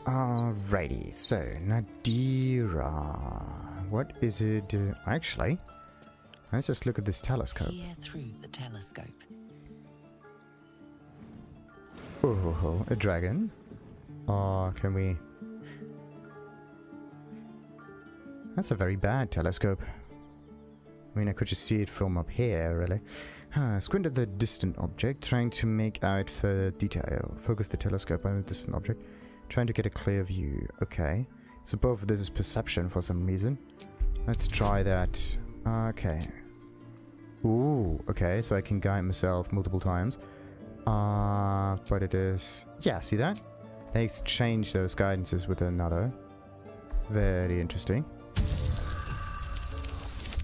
Alrighty, so Nadira. What is it? Actually, let's just look at this telescope. Peer through the telescope. Oh, a dragon. Can we... That's a very bad telescope. I mean, I could just see it from up here, really. Squint at the distant object, trying to make out further detail. Focus the telescope on the distant object, trying to get a clear view. Okay. So both of this is perception for some reason. Let's try that. Okay. Ooh, okay, so I can guide myself multiple times. But it is... Yeah, see that? They exchange those guidances with another. Very interesting.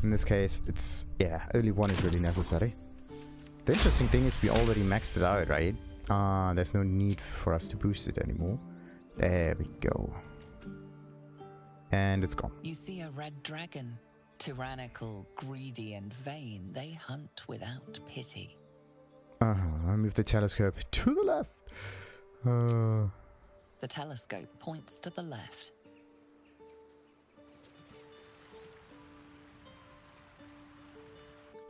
In this case, it's... Yeah, only one is really necessary. The interesting thing is we already maxed it out, right? There's no need for us to boost it anymore. There we go. And it's gone. You see a red dragon. Tyrannical, greedy, and vain, they hunt without pity. I move the telescope to the left. The telescope points to the left.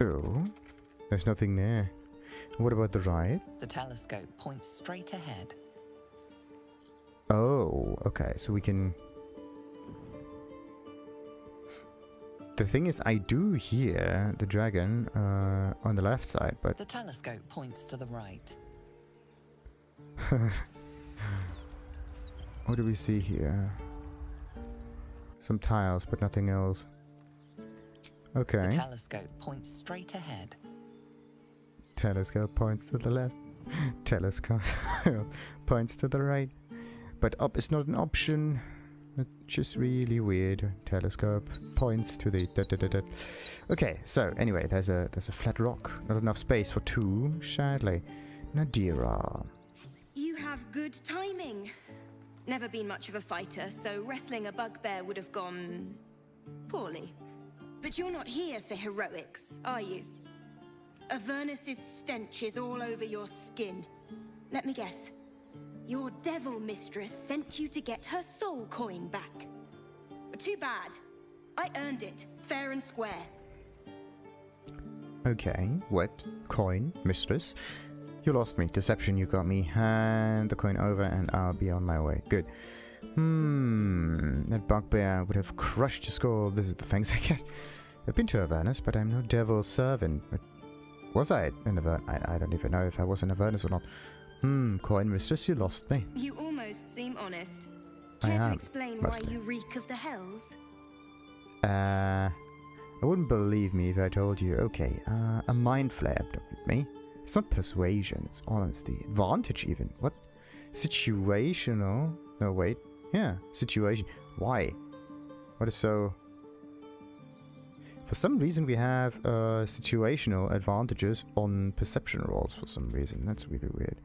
Oh, there's nothing there. What about the right? The telescope points straight ahead. Oh, okay, so we can... The thing is, I do hear the dragon on the left side, but... The telescope points to the right. What do we see here? Some tiles, but nothing else. Okay. The telescope points straight ahead. Telescope points to the left. Telescope points to the right. But up is not an option. Which is really weird. Telescope points to the... Okay, so anyway, there's a flat rock. Not enough space for two, sadly. Nadira. You have good timing. Never been much of a fighter, so wrestling a bugbear would have gone... poorly. But you're not here for heroics, are you? Avernus's stench is all over your skin. Let me guess. Your devil mistress sent you to get her soul coin back. But too bad. I earned it, fair and square. Okay, what? Coin, mistress? You lost me. Deception, you got me. Hand the coin over and I'll be on my way. Good. That bugbear would have crushed your skull. This is the thanks I get. I've been to Avernus, but I'm no devil's servant. But was I in Avernus? I don't even know if I was in Avernus or not. Coin mistress, you lost me. You almost seem honest. Care to explain mostly. why you reek of the hells? I wouldn't believe me if I told you. Okay, a mind flare abducted me. It's not persuasion, it's honesty. Advantage even. What? Situational? No, wait. Yeah, situation. Why? What is so... For some reason we have situational advantages on perception rolls for some reason. That's really weird.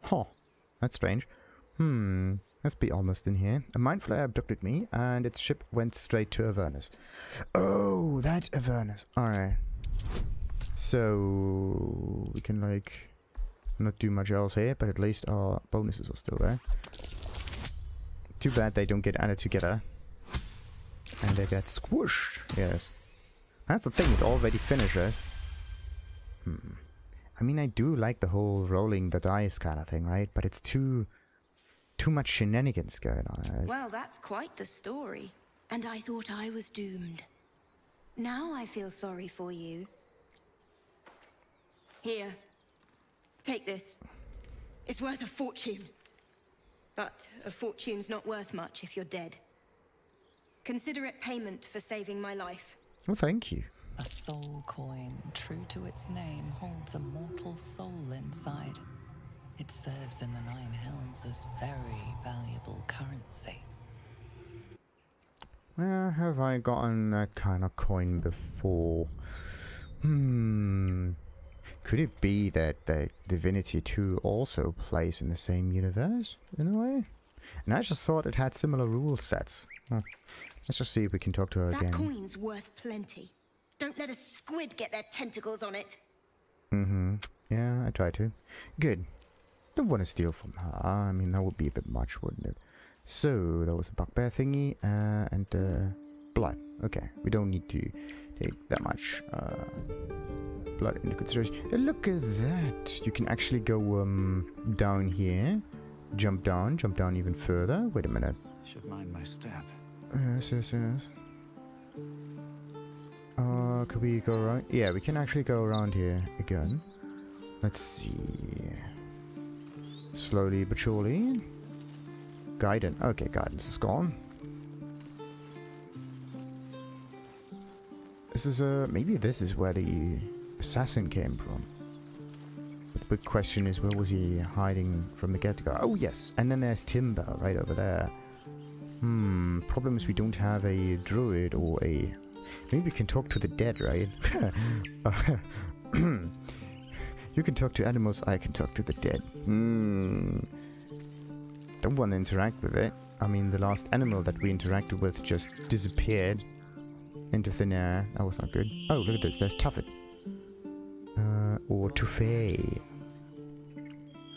Huh. That's strange. Let's be honest in here. A mind flare abducted me and its ship went straight to Avernus. Oh, that Avernus. Alright. So... we can like... not do much else here, but at least our bonuses are still there. Too bad they don't get added together. And they get squished. Yes. That's the thing, it already finishes. I mean, I do like the whole rolling the dice kind of thing, right? But it's too much shenanigans going on. Well, that's quite the story. And I thought I was doomed. Now I feel sorry for you. Here. Take this. It's worth a fortune. But a fortune's not worth much if you're dead. Consider it payment for saving my life. Well, thank you. A soul coin, true to its name, holds a mortal soul inside. It serves in the Nine Hells as very valuable currency. Where have I gotten that kind of coin before? Could it be that the Divinity 2 also plays in the same universe, in a way? And I just thought it had similar rule sets. Let's just see if we can talk to her again. That coin's worth plenty. Don't let a squid get their tentacles on it. Yeah, I try to. Good. Don't want to steal from her. I mean, that would be a bit much, wouldn't it? So, there was a bugbear thingy, and blood. Okay, we don't need to take that much blood into consideration. Look at that! You can actually go down here, jump down even further. Wait a minute. Should mind my step. Yes. Could we go around? Yeah, we can actually go around here again. Let's see. Slowly but surely. Guidance. Okay, guidance is gone. This is maybe this is where the assassin came from. But the big question is, where was he hiding from the get-go? Oh yes, and then there's Timber right over there. Problem is we don't have a druid or a... Maybe we can talk to the dead, right? You can talk to animals, I can talk to the dead. Don't want to interact with it. I mean, the last animal that we interacted with just disappeared into thin air. That was not good. Oh, look at this. There's Tuffet. Or Tuffet.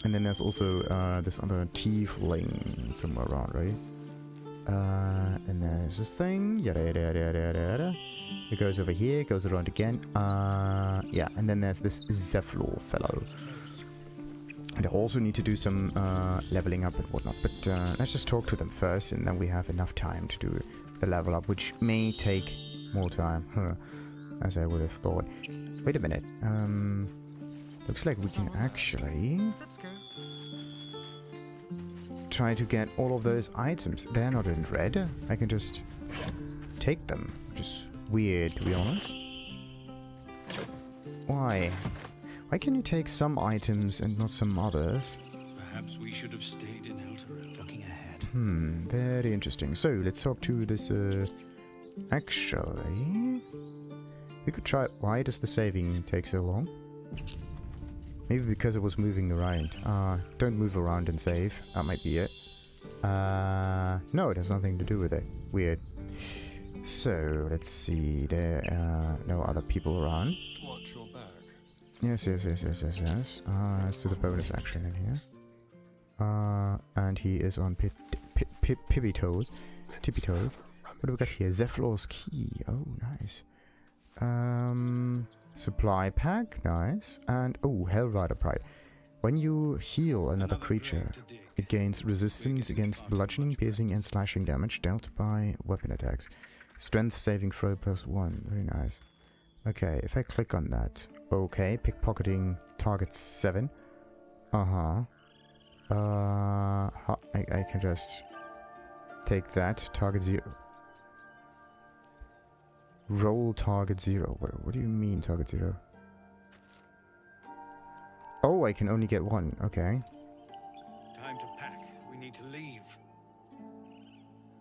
And then there's also this other tiefling somewhere around, right? And there's this thing. Yada yada yada yada yada. It goes over here, goes around again. Yeah, and then there's this Zevlor fellow. And I also need to do some leveling up and whatnot. But let's just talk to them first, and then we have enough time to do the level up, which may take more time, as I would have thought. Wait a minute. Looks like we can actually try to get all of those items. They're not in red. I can just take them, which is weird, to be honest. Why? Why can you take some items and not some others? Perhaps we should have stayed in Elturel. Looking ahead. Very interesting. So, let's talk to this, actually... We could try... Why does the saving take so long? Maybe because it was moving around. Don't move around and save. That might be it. No, it has nothing to do with it. Weird. So, let's see. There are no other people around. Watch your back. Yes. Let's do the bonus action in here. And he is on tippy toes. What do we got here? Zevlor's key. Oh, nice. Supply pack. Nice. And, oh, Hellrider Pride. When you heal another creature, it gains resistance against bludgeoning, piercing, and slashing damage dealt by weapon attacks. Strength saving throw +1. Very nice. Okay, if I click on that. Okay, pickpocketing target 7. I can just take that. Target 0. Roll target 0. What do you mean target 0? Oh, I can only get 1. Okay. Time to pack. We need to leave.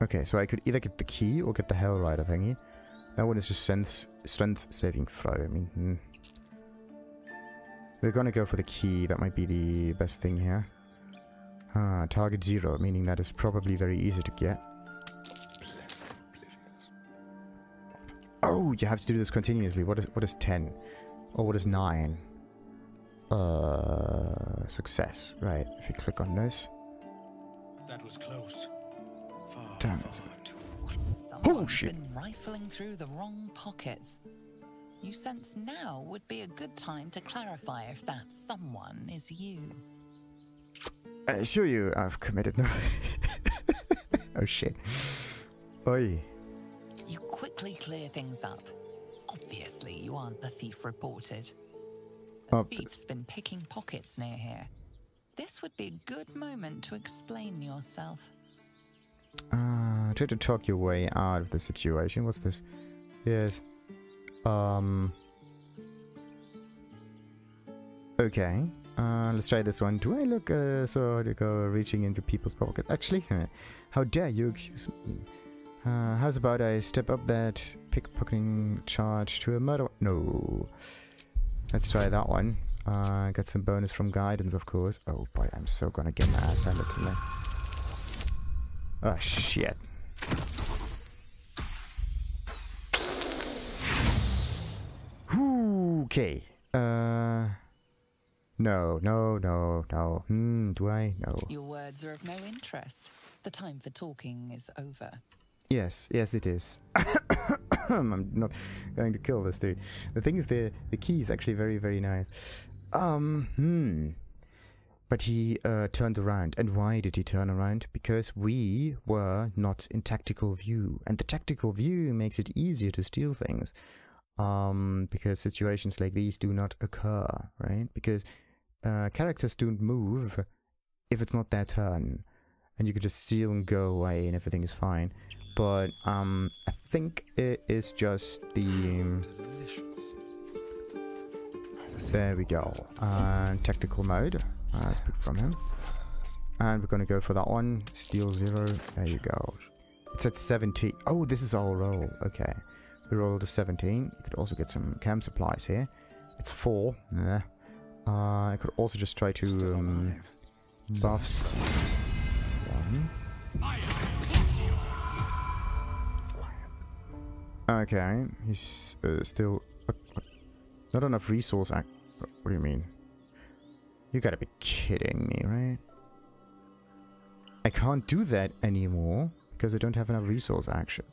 Okay, so I could either get the key or get the Hellrider thingy. That one is just strength saving throw. I mean, we're gonna go for the key. That might be the best thing here. Target 0, meaning that is probably very easy to get. Oh, you have to do this continuously. What is 10? Or what is 9? Success. Right, if you click on this. That was close. Damn it. Someone's shit. been rifling through the wrong pockets. You sense now would be a good time to clarify if that someone is you. I assure you, I've committed no... Oh shit. Oi. You quickly clear things up. Obviously, you aren't the thief reported. The thief's been picking pockets near here. This would be a good moment to explain yourself. Try to talk your way out of the situation. What's this? Yes. Okay. Let's try this one. Do I look so to go reaching into people's pocket? Actually, how dare you accuse me? How's about I step up that pickpocketing charge to a murder? No. Let's try that one. Got some bonus from guidance, of course. Oh boy, I'm so gonna get my ass handed to me. Oh shit. Okay. No. Do I? No. Your words are of no interest. The time for talking is over. Yes, it is. I'm not going to kill this dude. The thing is, the key is actually very, very nice. But he turned around. And why did he turn around? Because we were not in tactical view. And the tactical view makes it easier to steal things. Because situations like these do not occur, right? Because characters don't move if it's not their turn. And you can just steal and go away and everything is fine. But I think it is just the... there we go. Tactical mode. Let's pick from him. And we're gonna go for that one. Steal 0. There you go. It's at 17. Oh, this is our roll. Okay. We rolled a 17. You could also get some camp supplies here. It's 4. Yeah. I could also just try to buffs. 1. Okay, he's still not enough resource. What do you mean? You gotta be kidding me, right? I can't do that anymore because I don't have enough resource action.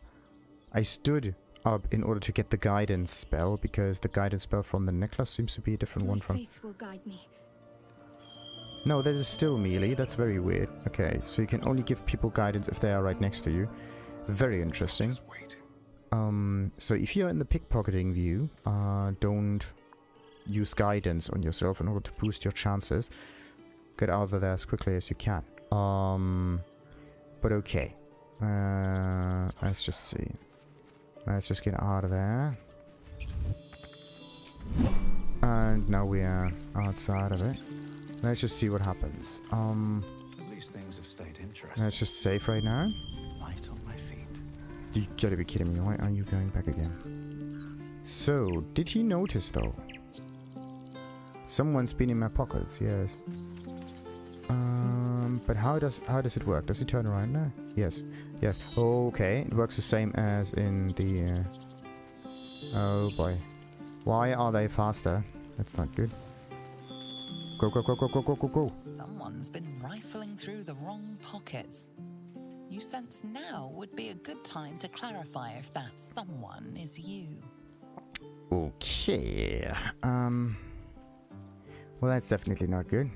I stood up in order to get the guidance spell because the guidance spell from the necklace seems to be a different one from... Faith will guide me. No, that is still melee. That's very weird. Okay, so you can only give people guidance if they are right next to you. Very interesting. So if you're in the pickpocketing view, don't use guidance on yourself in order to boost your chances. Get out of there as quickly as you can. But okay. Let's just see. Let's just get out of there. And now we are outside of it. Let's just see what happens. At least things have stayed interesting. Let's just save right now. Light on my feet. You gotta be kidding me. Why are you going back again? So, did he notice though? Someone's been in my pockets, yes. But how does it work? Does he turn around now? Yes. Yes. Okay. It works the same as in the oh boy. Why are they faster? That's not good. Go, go, go, go, go, go, go, go. Someone's been rifling through the wrong pockets. You sense now would be a good time to clarify if that someone is you. Okay. Well, that's definitely not good.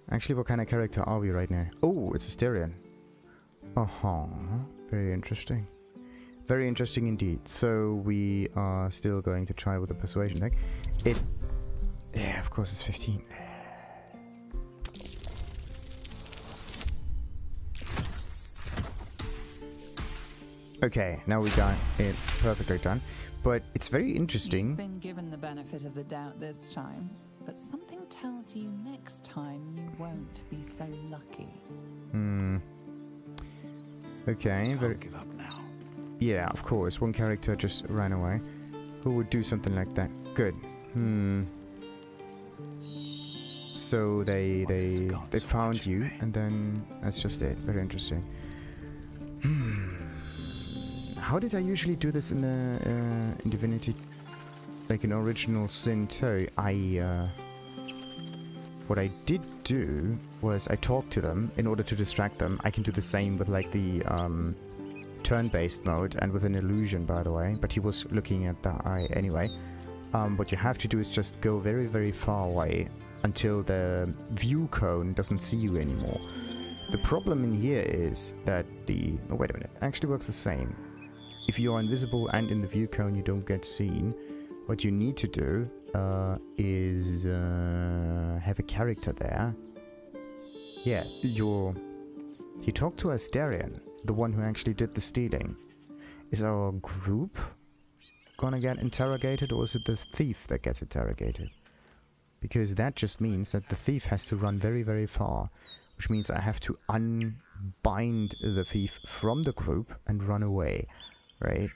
Actually, what kind of character are we right now? Oh, it's Astarion. Very interesting. Very interesting indeed. So we are still going to try with the persuasion deck. Yeah, of course it's 15. Okay, now we got it perfectly done. But it's very interesting. You've been given the benefit of the doubt this time, but something tells you next time you won't be so lucky. Okay, I'll give up now. Yeah, of course. One character just ran away. Who would do something like that? Good. So they found you, and then that's just it. Very interesting. How did I usually do this in the in Divinity, like in Original Sin 2? What I did do was I talked to them in order to distract them. I can do the same with like the turn-based mode and with an illusion, by the way. But he was looking at the eye anyway. What you have to do is just go very, very far away until the view cone doesn't see you anymore. The problem in here is that the... Oh, wait a minute. It actually works the same. If you are invisible and in the view cone, you don't get seen. What you need to do is have a character there. Yeah, he talked to Astarion, the one who actually did the stealing. Is our group gonna get interrogated, or is it the thief that gets interrogated? Because that just means that the thief has to run very, very far, which means I have to unbind the thief from the group and run away, right?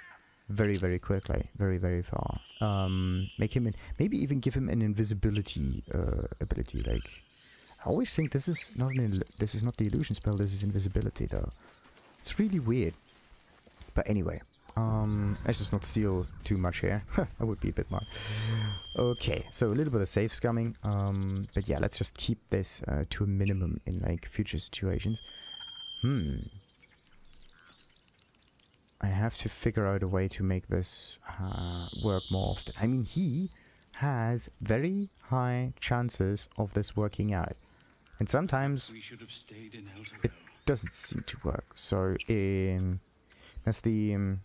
Very, very quickly, very, very far. Make him maybe even give him an invisibility ability. Like, I always think this is not the illusion spell. This is invisibility, though. It's really weird. But anyway, Let's just not steal too much here. That would be a bit much. Okay, so a little bit of safe scumming. But yeah, let's just keep this to a minimum in like future situations. I have to figure out a way to make this work more often. I mean, he has very high chances of this working out. And sometimes it doesn't seem to work. So that's the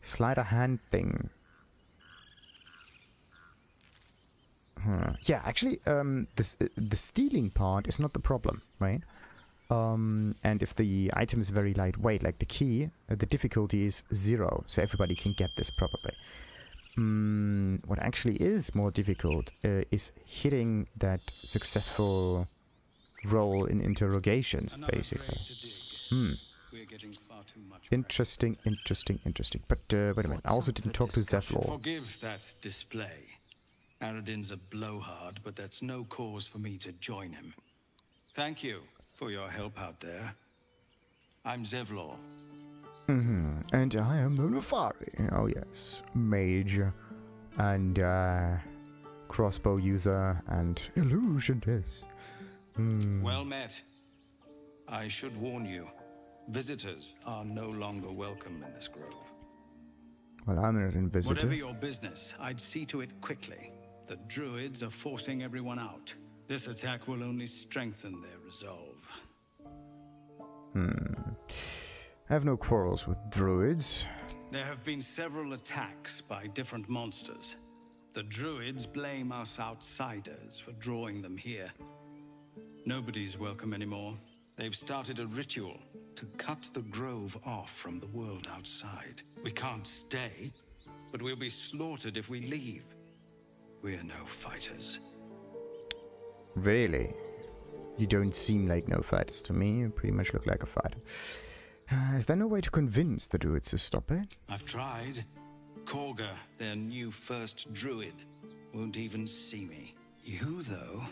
sleight of hand thing. Yeah, actually, the stealing part is not the problem, right? And if the item is very lightweight, like the key, the difficulty is 0, so everybody can get this probably. What actually is more difficult is hitting that successful roll in interrogations, basically. Interesting. But wait a minute, I also didn't talk to Zevlor. Forgive that display. Aradin's a blowhard, but that's no cause for me to join him. Thank you for your help out there. I'm Zevlor. And I am TheNefari. Oh yes, mage and crossbow user and illusionist. Well met. I should warn you, visitors are no longer welcome in this grove. Well, I'm not a visitor. Whatever your business, I'd see to it quickly. The druids are forcing everyone out. This attack will only strengthen their resolve. I have no quarrels with druids. There have been several attacks by different monsters. The druids blame us outsiders for drawing them here. Nobody's welcome anymore. They've started a ritual to cut the grove off from the world outside. We can't stay, but we'll be slaughtered if we leave. We're no fighters. Really? You don't seem like no fighters to me. You pretty much look like a fighter. Is there no way to convince the druids to stop it? I've tried. Korga, their new first druid, won't even see me. You, though?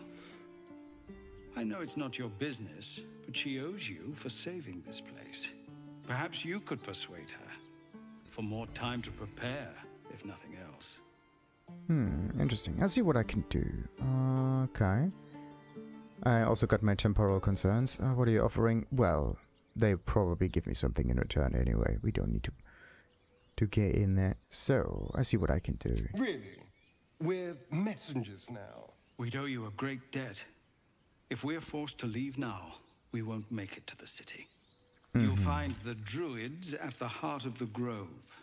I know it's not your business, but she owes you for saving this place. Perhaps you could persuade her. For more time to prepare, if nothing else. Interesting. I'll see what I can do. Okay. I also got my temporal concerns. What are you offering? Well, they probably give me something in return anyway. We don't need to get in there. So, I see what I can do. Really? We're messengers now. We'd owe you a great debt. If we're forced to leave now, we won't make it to the city. You'll find the druids at the heart of the grove.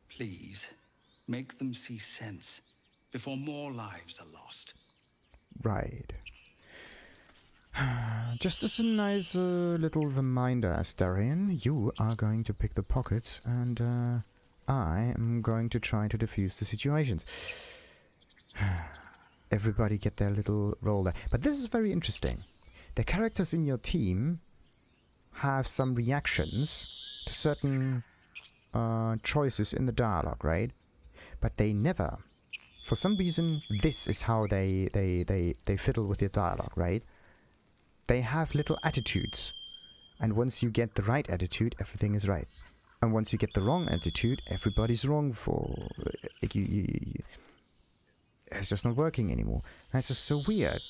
Please, make them see sense before more lives are lost. Right. Just as a nice little reminder, Astarion, you are going to pick the pockets, and I am going to try to defuse the situations. Everybody get their little role there. But this is very interesting. The characters in your team have some reactions to certain choices in the dialogue, right? But they never, for some reason, this is how they fiddle with your dialogue, right? They have little attitudes, and once you get the right attitude, everything is right. And once you get the wrong attitude, everybody's wrong for... it's just not working anymore. That's just so weird.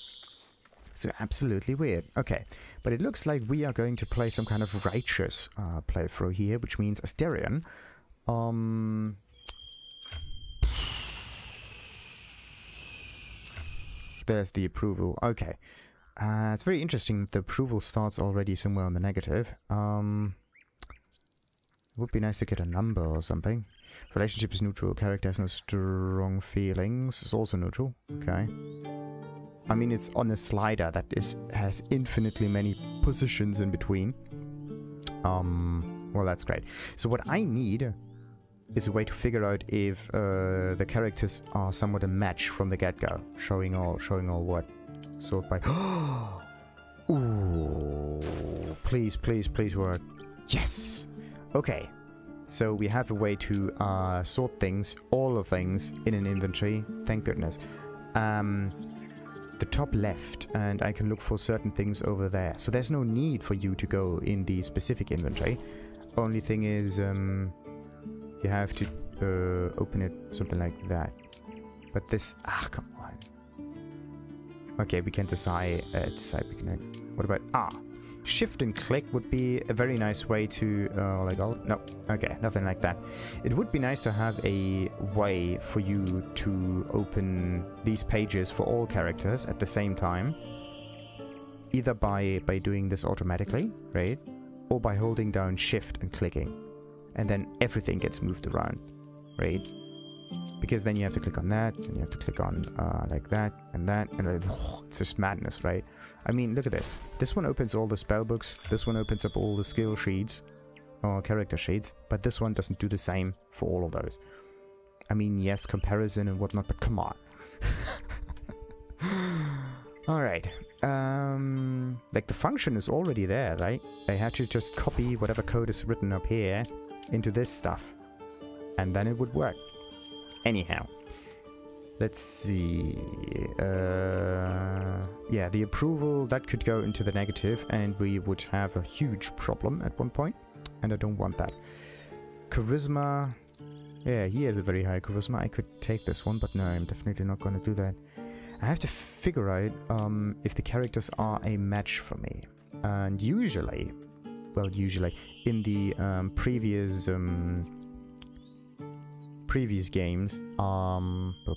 So absolutely weird. Okay, but it looks like we are going to play some kind of righteous playthrough here, which means Astarion. There's the approval. Okay. It's very interesting. The approval starts already somewhere on the negative. It would be nice to get a number or something. Relationship is neutral. Character has no strong feelings. It's also neutral. Okay. I mean, it's on a slider that has infinitely many positions in between. Well, that's great. So what I need is a way to figure out if the characters are somewhat a match from the get-go. Showing all what? Sort by... Ooh, please, please, please work. Yes! Okay, so we have a way to sort things, all of things, in an inventory. Thank goodness. The top left, and I can look for certain things over there. So there's no need for you to go in the specific inventory. Only thing is, you have to open it something like that. But this, come on. Okay, we can decide we can. What about shift and click would be a very nice way to like no, okay, nothing like that. It would be nice to have a way for you to open these pages for all characters at the same time, either by doing this automatically, right, or by holding down shift and clicking, and then everything gets moved around, right? Because then you have to click on that, and you have to click on like that, and it's just madness, right? I mean, look at this. This one opens all the spell books, this one opens up all the skill sheets, or character sheets, but this one doesn't do the same for all of those. I mean, yes, comparison and whatnot, but come on. Alright. Like, the function is already there, right? I had to just copy whatever code is written up here into this stuff, and then it would work. Anyhow, let's see. Yeah, the approval, that could go into the negative, and we would have a huge problem at one point, and I don't want that. Charisma. Yeah, he has a very high charisma. I could take this one, but no, I'm definitely not going to do that. I have to figure out if the characters are a match for me. And usually, well, in the previous games,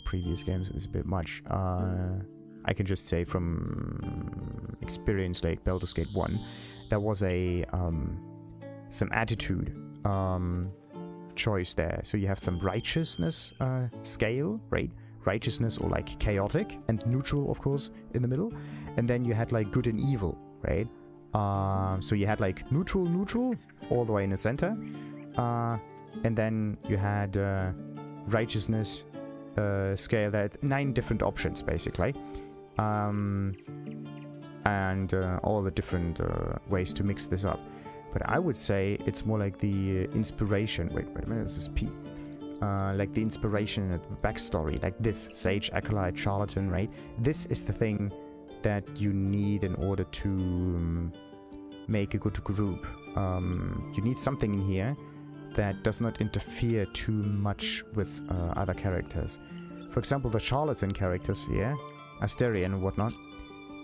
previous games is a bit much. I can just say from experience, like Baldur's Gate 1, there was a some attitude choice there. So you have some righteousness scale, right? Righteousness or like chaotic, and neutral, of course, in the middle. And then you had like good and evil, right? So you had like neutral all the way in the center. And then you had righteousness scale that 9 different options basically, and all the different ways to mix this up. But I would say it's more like the inspiration. Wait a minute, this is P. Like the inspiration and the backstory, like this sage, acolyte, charlatan, right? This is the thing that you need in order to make a good group. You need something in here that does not interfere too much with other characters. For example, the charlatan characters here, Astarion and whatnot.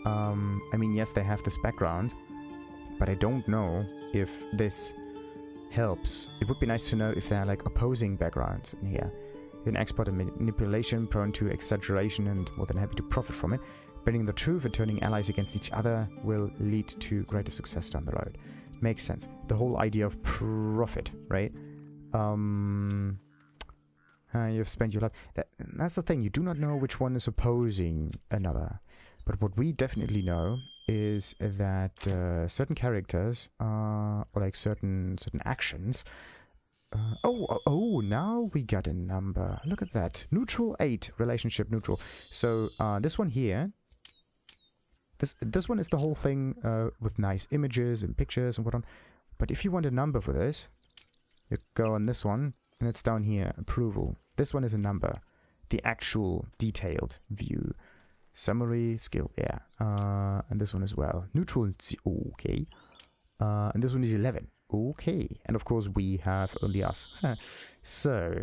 I mean, yes, they have this background, but I don't know if this helps. It would be nice to know if there are like opposing backgrounds in here. You're an expert in manipulation, prone to exaggeration, and more than happy to profit from it. Bending the truth and turning allies against each other will lead to greater success down the road. Makes sense. The whole idea of profit, right? You've spent your life. That's the thing. You do not know which one is opposing another. But what we definitely know is that certain characters, or like certain actions. Now we got a number. Look at that. Neutral 8. Relationship neutral. So this one here. This one is the whole thing with nice images and pictures and whatnot. But if you want a number for this, you go on this one, and it's down here, approval. This one is a number. The actual detailed view. Summary, skill, yeah. And this one as well. Neutral, okay. And this one is 11. Okay. And of course we have only us. So,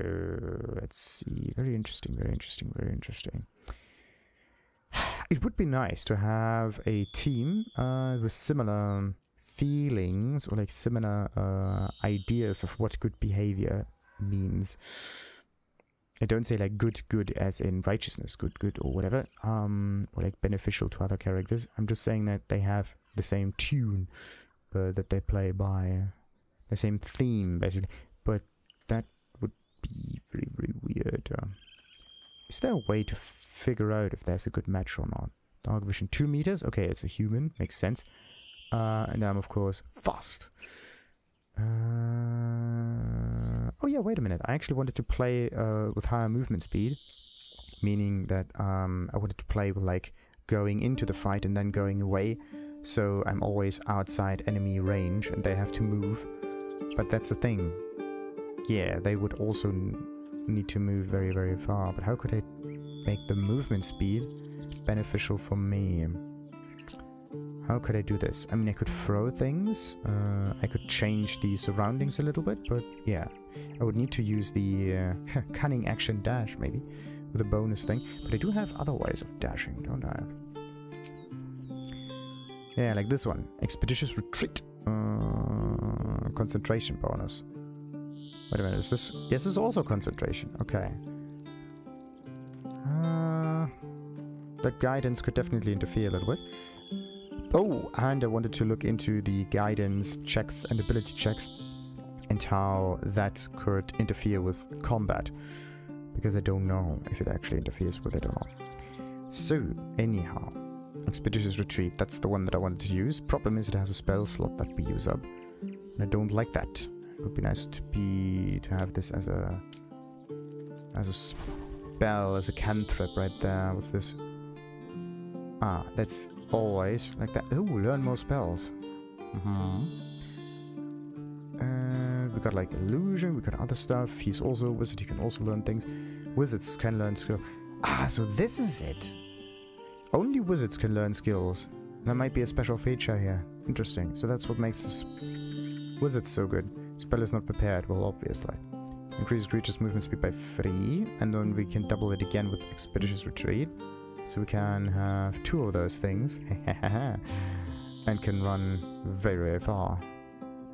let's see. Very interesting, very interesting, very interesting. It would be nice to have a team with similar feelings or like similar ideas of what good behavior means. I don't say like good as in righteousness, good or whatever, or like beneficial to other characters. I'm just saying that they have the same tune that they play by, the same theme basically. But that would be very, very weird. Is there a way to figure out if there's a good match or not? Dark vision 2 meters. Okay, it's a human. Makes sense. And I'm of course fast. Oh yeah, wait a minute. I actually wanted to play with higher movement speed, meaning that I wanted to play with like going into the fight and then going away, so I'm always outside enemy range and they have to move. But that's the thing. Yeah, they would also need to move very, very far. But how could I make the movement speed beneficial for me? How could I do this? I mean, I could throw things. I could change the surroundings a little bit, but yeah. I would need to use the cunning action dash, maybe, with a bonus thing. But I do have other ways of dashing, don't I? Yeah, like this one. Expeditious retreat. Concentration bonus. Wait a minute, is this... Yes, it's also concentration. Okay. The guidance could definitely interfere a little bit. Oh, and I wanted to look into the guidance checks and ability checks and how that could interfere with combat. Because I don't know if it actually interferes with it or not. So, anyhow. Expeditious retreat, that's the one that I wanted to use. Problem is it has a spell slot that we use up. And I don't like that. It would be nice to have this as a spell, as a cantrip right there. What's this? Ah, that's always like that. Oh, learn more spells. We got like illusion, we got other stuff. He's also a wizard, he can also learn things. Wizards can learn skill. Ah, so this is it. Only wizards can learn skills. That might be a special feature here. Interesting. So that's what makes this wizard so good. Spell is not prepared. Well, obviously. Increases creature's movement speed by 3. And then we can double it again with Expeditious Retreat. So we can have 2 of those things. And can run very, very far.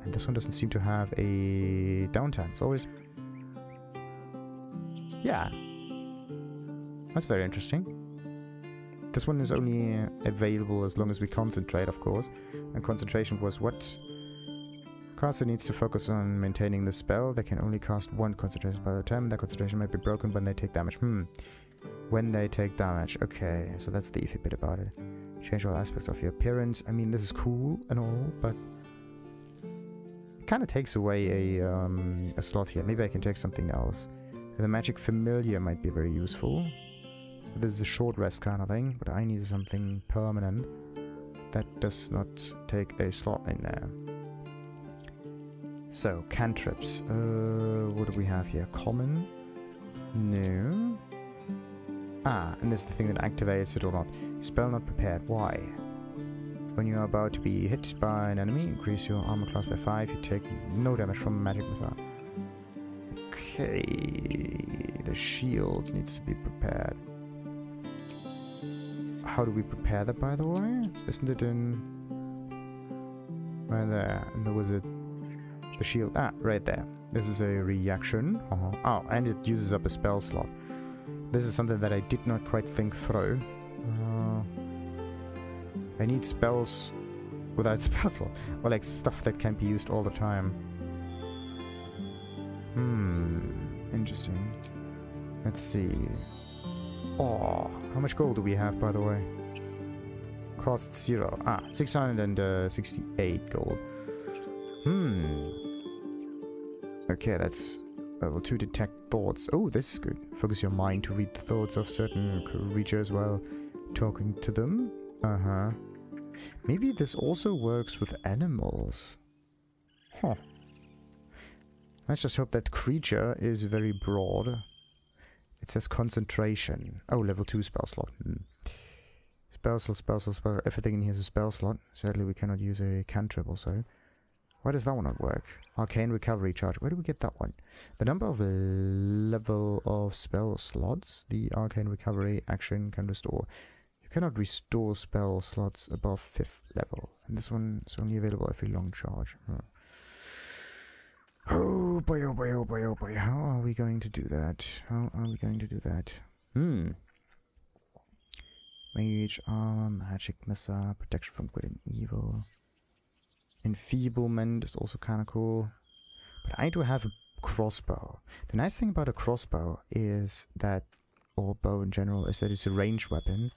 And this one doesn't seem to have a downtime. It's always... Yeah. That's very interesting. This one is only available as long as we concentrate, of course. And concentration was what? Caster needs to focus on maintaining the spell. They can only cast 1 concentration by the time. That concentration might be broken when they take damage. When they take damage. Okay, so that's the iffy bit about it. Change all aspects of your appearance. I mean, this is cool and all, but... It kind of takes away a slot here. Maybe I can take something else. The Magic Familiar might be very useful. This is a short rest kind of thing, but I need something permanent that does not take a slot in there. So, cantrips. What do we have here? Common? No. Ah, and this is the thing that activates it or not. Spell not prepared. Why? When you are about to be hit by an enemy, increase your armor class by 5. You take no damage from magic missile. Okay. The shield needs to be prepared. How do we prepare that, by the way? Isn't it in... Right there. And there was the shield. Ah, right there. This is a reaction. Oh, and it uses up a spell slot. This is something that I did not quite think through. I need spells without spell slot. Or like stuff that can be used all the time. Interesting. Let's see. Oh, how much gold do we have, by the way? Cost 0. Ah, 668 gold. Okay, that's level 2, detect thoughts. Oh, this is good. Focus your mind to read the thoughts of certain creatures while talking to them. Maybe this also works with animals. Huh. Let's just hope that creature is very broad. It says concentration. Oh, level 2 spell slot. Spell slot. Everything in here is a spell slot. Sadly, we cannot use a cantrip also. Why does that one not work? Arcane recovery charge. Where do we get that one? The number of level of spell slots the arcane recovery action can restore. You cannot restore spell slots above 5th level. And this one is only available every long charge. Oh boy, oh boy, oh boy, oh boy. How are we going to do that? Mage armor, magic missile, protection from good and evil. Enfeeblement is also kind of cool. But I do have a crossbow. The nice thing about a crossbow is that, or bow in general, is that it's a ranged weapon.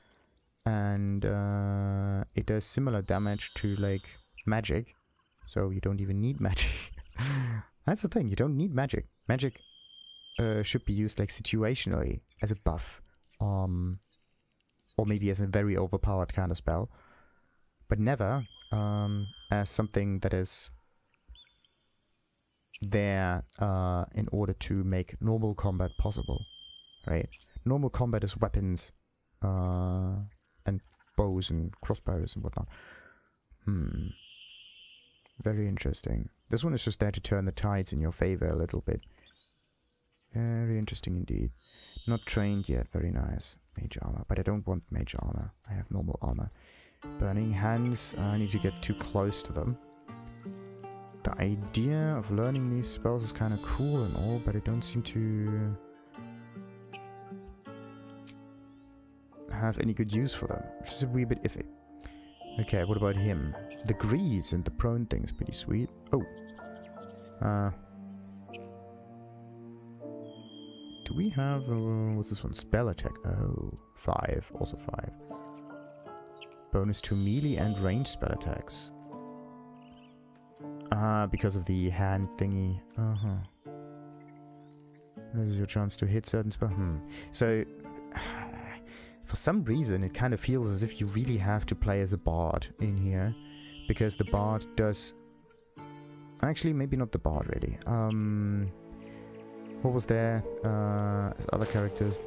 And it does similar damage to, like, magic. So you don't even need magic. That's the thing, you don't need magic. Magic should be used, like, situationally as a buff. Or maybe as a very overpowered kind of spell. But never as something that is there in order to make normal combat possible. Right? Normal combat is weapons and bows and crossbows and whatnot. Very interesting. This one is just there to turn the tides in your favor a little bit. Very interesting indeed. Not trained yet, very nice. Mage armor, but I don't want mage armor. I have normal armor. Burning hands, I need to get too close to them. The idea of learning these spells is kind of cool and all, but I don't seem to have any good use for them, which is a wee bit iffy. Okay, what about him? The grease and the prone thing is pretty sweet. Oh. Do we have... what's this one? Spell attack. Oh, 5. Also 5. Bonus to melee and range spell attacks. Ah, because of the hand thingy. This is your chance to hit certain spells. So... for some reason, it kind of feels as if you really have to play as a bard in here. Because the bard does... Actually, maybe not the bard, really. What was there as other characters?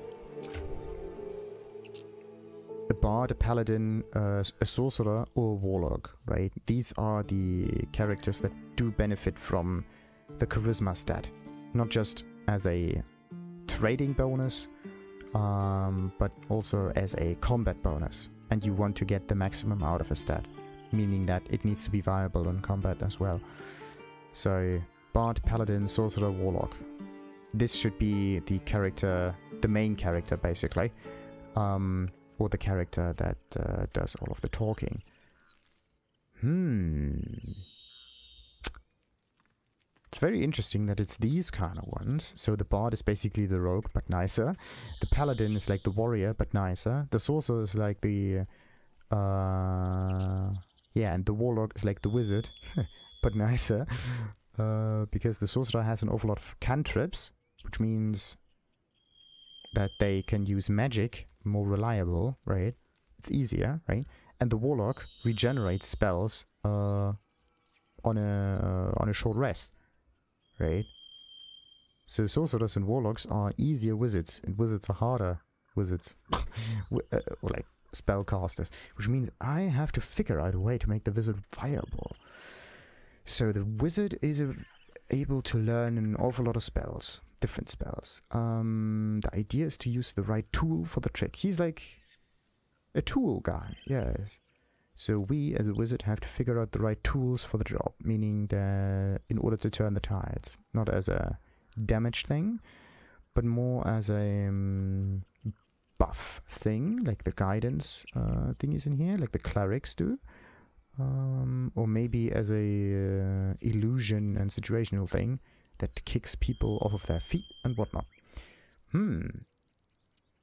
A bard, a paladin, a sorcerer, or a warlock, right? These are the characters that do benefit from the charisma stat. Not just as a trading bonus, but also as a combat bonus. And you want to get the maximum out of a stat, meaning that it needs to be viable in combat as well. So, bard, paladin, sorcerer, warlock. This should be the character, the main character basically, or the character that does all of the talking. It's very interesting that it's these kind of ones. So the bard is basically the rogue, but nicer. The paladin is like the warrior, but nicer. The sorcerer is like the... yeah, and the warlock is like the wizard, but nicer. Because the sorcerer has an awful lot of cantrips, which means that they can use magic more reliable, right? It's easier, right? And the warlock regenerates spells on a short rest, right? So sorcerers and warlocks are easier wizards, and wizards are harder wizards, or like spellcasters, which means I have to figure out a way to make the wizard viable. So the wizard is able to learn an awful lot of spells. Different spells. The idea is to use the right tool for the trick. He's like a tool guy, yes. So we, as a wizard, have to figure out the right tools for the job, meaning that in order to turn the tides, not as a damage thing, but more as a buff thing, like the guidance thing is in here, like the clerics do. Or maybe as a illusion and situational thing that kicks people off of their feet and whatnot.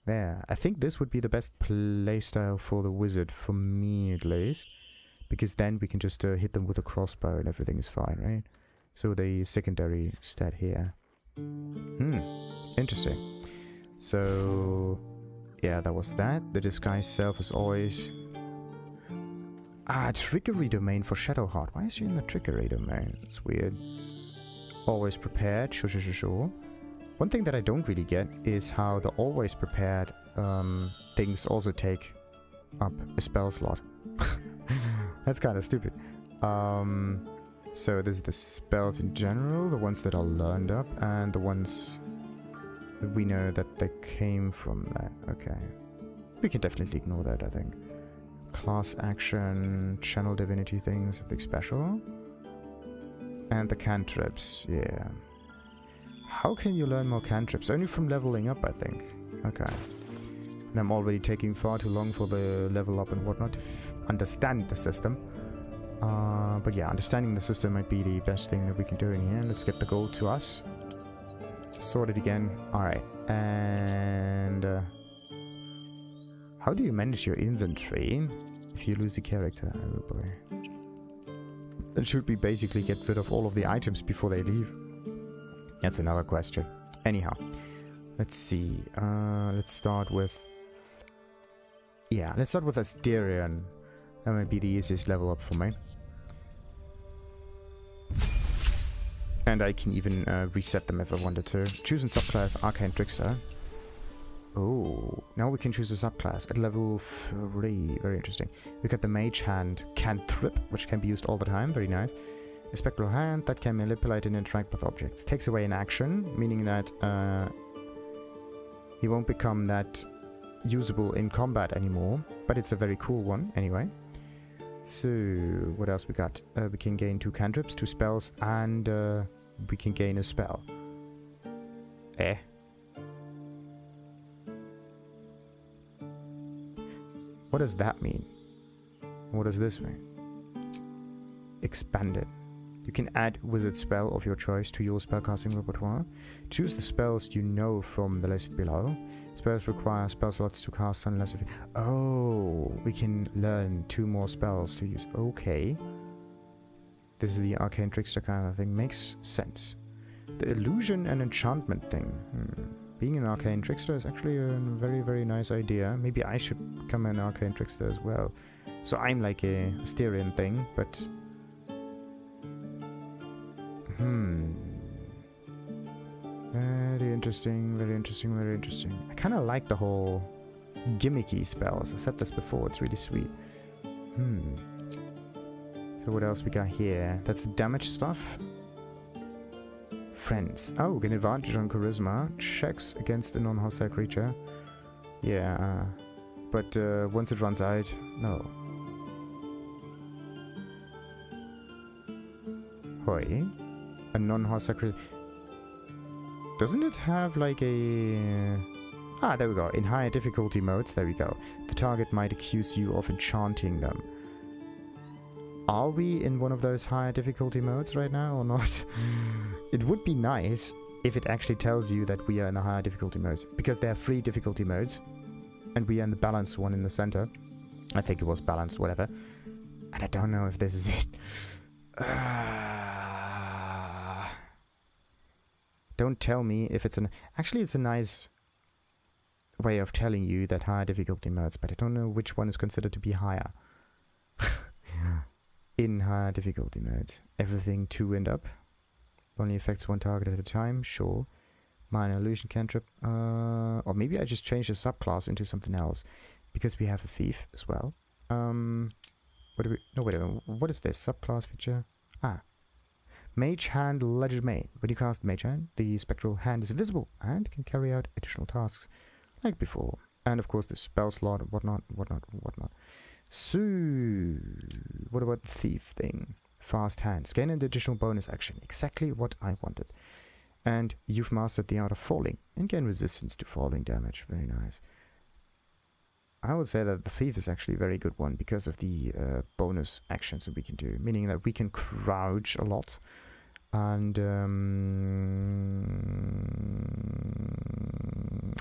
There. I think this would be the best playstyle for the wizard, for me at least. Because then we can just hit them with a crossbow and everything is fine, right? So the secondary stat here. Interesting. So, yeah, that was that. The disguise self is always... trickery domain for Shadowheart. Why is she in the trickery domain? It's weird. Always prepared. Sure. One thing that I don't really get is how the always prepared things also take up a spell slot. That's kind of stupid. So there's the spells in general, the ones that are learned up, and the ones that we know that they came from that. Okay. We can definitely ignore that, I think. Class action, channel divinity things, something special. And the cantrips, yeah. How can you learn more cantrips? Only from leveling up, I think. Okay. And I'm already taking far too long for the level up and whatnot to understand the system. But yeah, understanding the system might be the best thing that we can do in here. Let's get the gold to us. Sort it again. Alright. And... how do you manage your inventory if you lose a character? Oh boy. That should be basically get rid of all of the items before they leave. That's another question. Anyhow, let's see. Let's start with... yeah, let's start with Astarion. That might be the easiest level up for me. And I can even reset them if I wanted to. Choosing subclass Arcane Trickster. Oh, now we can choose a subclass at level 3. Very interesting. We got the Mage Hand Cantrip, which can be used all the time. Very nice. A spectral hand that can manipulate and interact with objects. Takes away an action, meaning that he won't become that usable in combat anymore. But it's a very cool one anyway. So, what else we got? We can gain 2 cantrips, 2 spells, and we can gain a spell. What does that mean? What does this mean? Expanded. You can add wizard spell of your choice to your spellcasting repertoire. Choose the spells you know from the list below. Spells require spell slots to cast unless if... Oh, we can learn 2 more spells to use. Okay. This is the arcane trickster kind of thing. Makes sense. The illusion and enchantment thing. Being an arcane trickster is actually a very, very nice idea. Maybe I should become an arcane trickster as well. So I'm like a Astarion thing, but... Very interesting, very interesting, very interesting. I kind of like the whole gimmicky spells. I said this before, it's really sweet. So what else we got here? That's the damage stuff. Friends. Oh, get advantage on charisma. Checks against a non-hostile creature. Yeah, but once it runs out, no. Hoi. A non-hostile creature. Doesn't it have like a... Ah, there we go. In higher difficulty modes, there we go. The target might accuse you of enchanting them. Are we in one of those higher difficulty modes right now or not? It would be nice if it actually tells you that we are in the higher difficulty modes. Because there are 3 difficulty modes. And we are in the balanced one in the center. I think it was balanced, whatever. And I don't know if this is it. Don't tell me if it's an... Actually, it's a nice way of telling you that higher difficulty modes, but I don't know which one is considered to be higher. In higher difficulty modes. Everything 2 and up. Only affects 1 target at a time, sure. Minor illusion cantrip. Or maybe I just change the subclass into something else. Because we have a thief as well. What do we... No, wait a minute. What is this? Subclass feature? Ah. Mage Hand Legerdemain. When you cast Mage Hand, the spectral hand is visible and can carry out additional tasks like before. And of course the spell slot, whatnot. So, what about the thief thing? Fast hands. Gain an additional bonus action. Exactly what I wanted. And you've mastered the art of falling and gain resistance to falling damage. Very nice. I would say that the thief is actually a very good one because of the bonus actions that we can do. Meaning that we can crouch a lot. And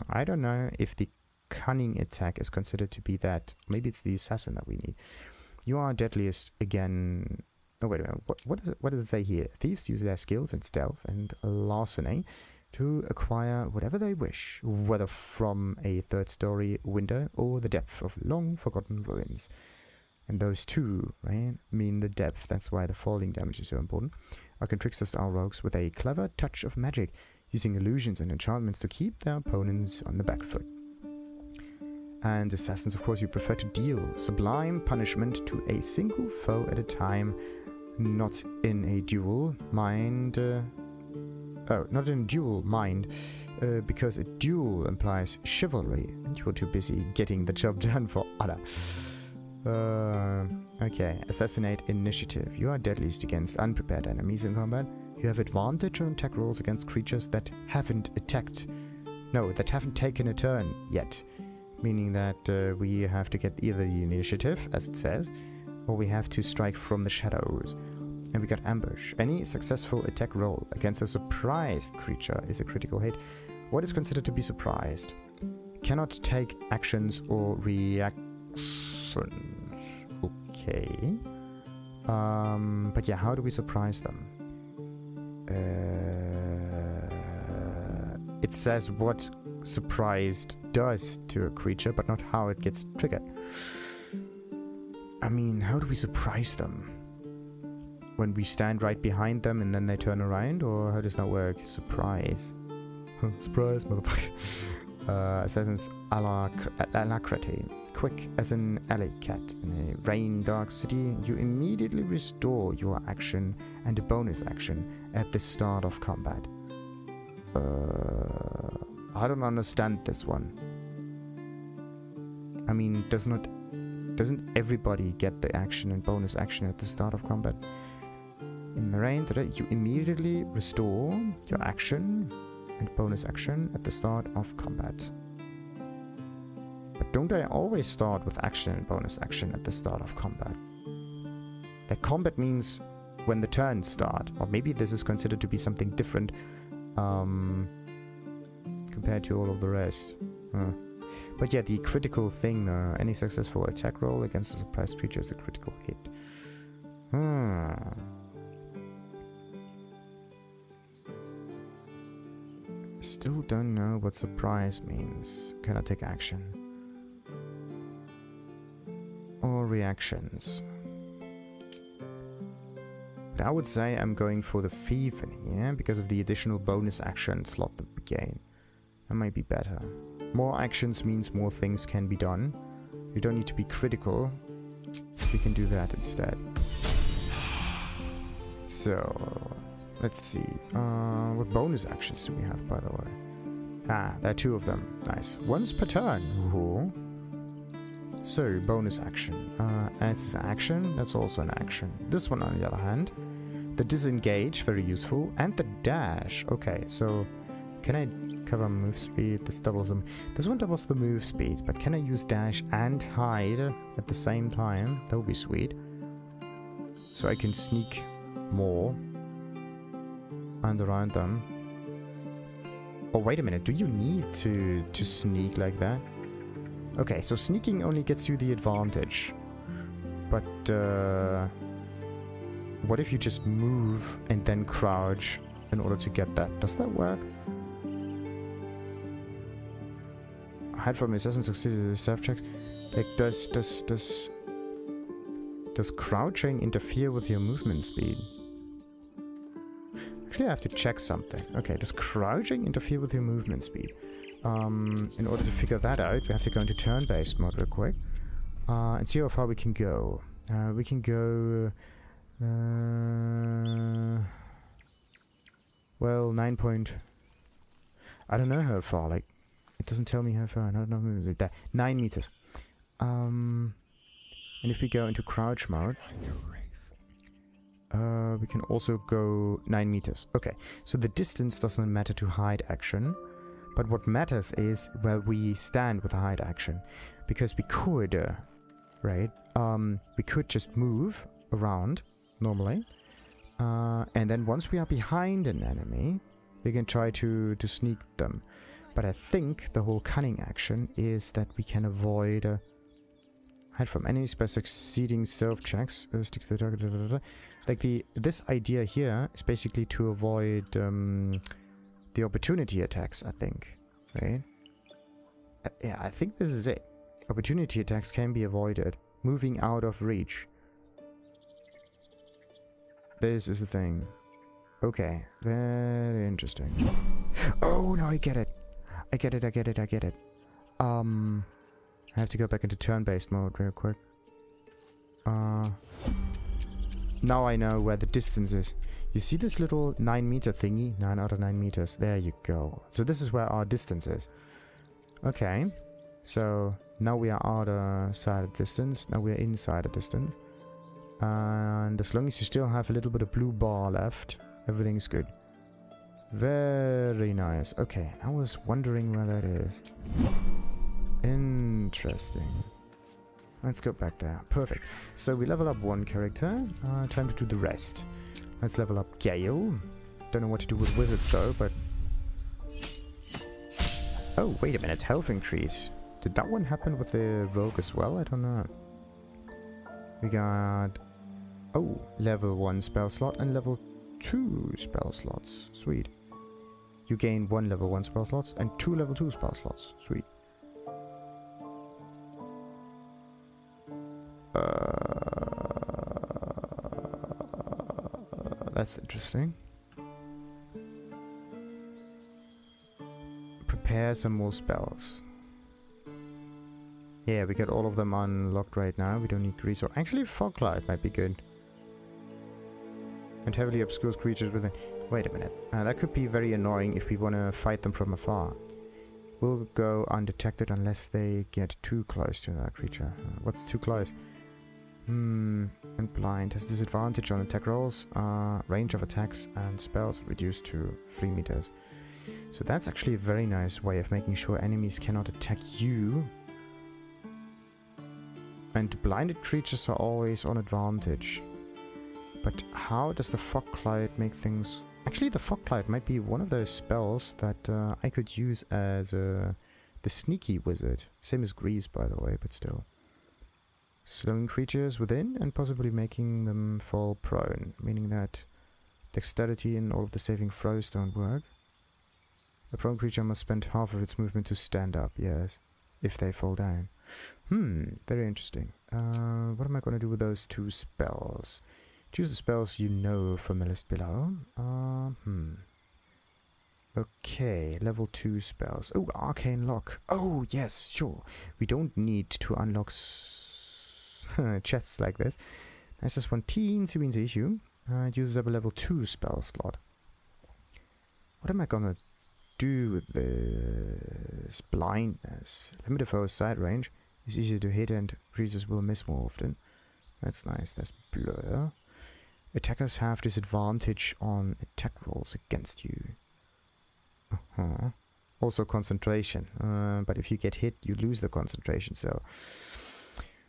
I don't know if the cunning attack is considered to be that. Maybe it's the assassin that we need. You are deadliest again. Oh, wait a minute. What does it say here? Thieves use their skills in stealth and larceny to acquire whatever they wish, whether from a 3rd-story window or the depth of long-forgotten ruins. And those 2, right, mean the depth. That's why the falling damage is so important. Arcane tricksters are rogues with a clever touch of magic, using illusions and enchantments to keep their opponents on the back foot. And assassins, of course, you prefer to deal sublime punishment to a single foe at a time, not in a duel. Not in a duel, because a duel implies chivalry, and you're too busy getting the job done for honor. Okay, assassinate initiative. You are deadliest against unprepared enemies in combat. You have advantage on attack rolls against creatures that haven't attacked. No, that haven't taken a turn yet. Meaning that we have to get either the initiative, as it says, or we have to strike from the shadows. And we got ambush. Any successful attack roll against a surprised creature is a critical hit. What is considered to be surprised? Cannot take actions or reactions. Okay. But yeah, how do we surprise them? It says what surprised does to a creature, but not how it gets triggered. I mean, how do we surprise them? When we stand right behind them and then they turn around, or how does that work? Surprise. Surprise, motherfucker. Assassin's alacrity. quick as an alley cat. In a rain dark city, you immediately restore your action and a bonus action at the start of combat. I don't understand this one. I mean, doesn't everybody get the action and bonus action at the start of combat? In the rain today, you immediately restore your action and bonus action at the start of combat. But don't I always start with action and bonus action at the start of combat? Like, combat means when the turns start, or maybe this is considered to be something different compared to all of the rest. But yeah, the critical thing, any successful attack roll against a surprised creature is a critical hit. Still don't know what surprise means. Can I take action? Or reactions? But I would say I'm going for the thief in here because of the additional bonus action slot that we gain. That might be better. More actions means more things can be done. You don't need to be critical. We can do that instead. So, let's see. What bonus actions do we have, by the way? Ah, there are 2 of them. Nice. Once per turn. Ooh. So, bonus action. As an action, that's also an action. This one, on the other hand. The disengage, very useful. And the dash. Okay, so can I cover move speed? This doubles them. This one doubles the move speed, but can I use dash and hide at the same time? That would be sweet. So I can sneak more and around them. Oh, wait a minute. Do you need to sneak like that? Okay, so sneaking only gets you the advantage. But, what if you just move and then crouch in order to get that? Does that work? Hide from assassin succeeded with self-check. Like, does crouching interfere with your movement speed? Actually, I have to check something. Okay, does crouching interfere with your movement speed? In order to figure that out, we have to go into turn-based mode real quick. And see how far we can go. We can go... well, 9 point... I don't know how far, like... It doesn't tell me how far. I don't know. 9 meters. And if we go into crouch mode... we can also go 9 meters. Okay, so the distance doesn't matter to hide action. But what matters is where we stand with the hide action. Because we could, right? We could just move around, normally. And then once we are behind an enemy, we can try to sneak them. But I think the whole cunning action is that we can avoid... hide from enemies by succeeding stealth checks. Stick to the target. Like this idea here is basically to avoid the opportunity attacks, I think. Right? Yeah, I think this is it. Opportunity attacks can be avoided. Moving out of reach. This is the thing. Okay. Very interesting. Oh, now I get it. I get it. I have to go back into turn-based mode real quick. Now I know where the distance is. You see this little 9 meter thingy? 9 out of 9 meters. There you go. So this is where our distance is. Okay. So now we are outside of distance. Now we are inside of distance. And as long as you still have a little bit of blue bar left, everything's good. Very nice. Okay, I was wondering where that is. Interesting. Let's go back there. Perfect. So we level up one character. Time to do the rest. Let's level up Gale. Don't know what to do with wizards though, but... Oh, wait a minute. Health increase. Did that one happen with the rogue as well? I don't know. We got... Oh, level 1 spell slot and level 2 spell slots. Sweet. You gain 1 level 1 spell slots and 2 level 2 spell slots. Sweet. That's interesting. Prepare some more spells. Yeah, we got all of them unlocked right now. We don't need resource. Actually, fog cloud might be good. And heavily obscures creatures within. Wait a minute. That could be very annoying if we want to fight them from afar. Will go undetected unless they get too close to that creature. What's too close? And blind has disadvantage on attack rolls. Range of attacks and spells reduced to 3 meters. So that's actually a very nice way of making sure enemies cannot attack you. And blinded creatures are always on advantage. But how does the fog cloud make things... Actually, the fog cloud might be one of those spells that I could use as the sneaky wizard. Same as Grease, by the way, but still. Slowing creatures within and possibly making them fall prone, meaning that dexterity and all of the saving throws don't work. A prone creature must spend half of its movement to stand up, yes, if they fall down. Very interesting. What am I going to do with those 2 spells? Choose the spells you know from the list below. Okay, level 2 spells. Oh, Arcane Lock. Oh, yes, sure. We don't need to unlock chests like this. That's just one teensy issue. It uses up a level 2 spell slot. What am I gonna do with this? Blindness. Limited foe side range. It's easier to hit and creatures will miss more often. That's nice. That's blur. Attackers have disadvantage on attack rolls against you. Also concentration. But if you get hit, you lose the concentration. So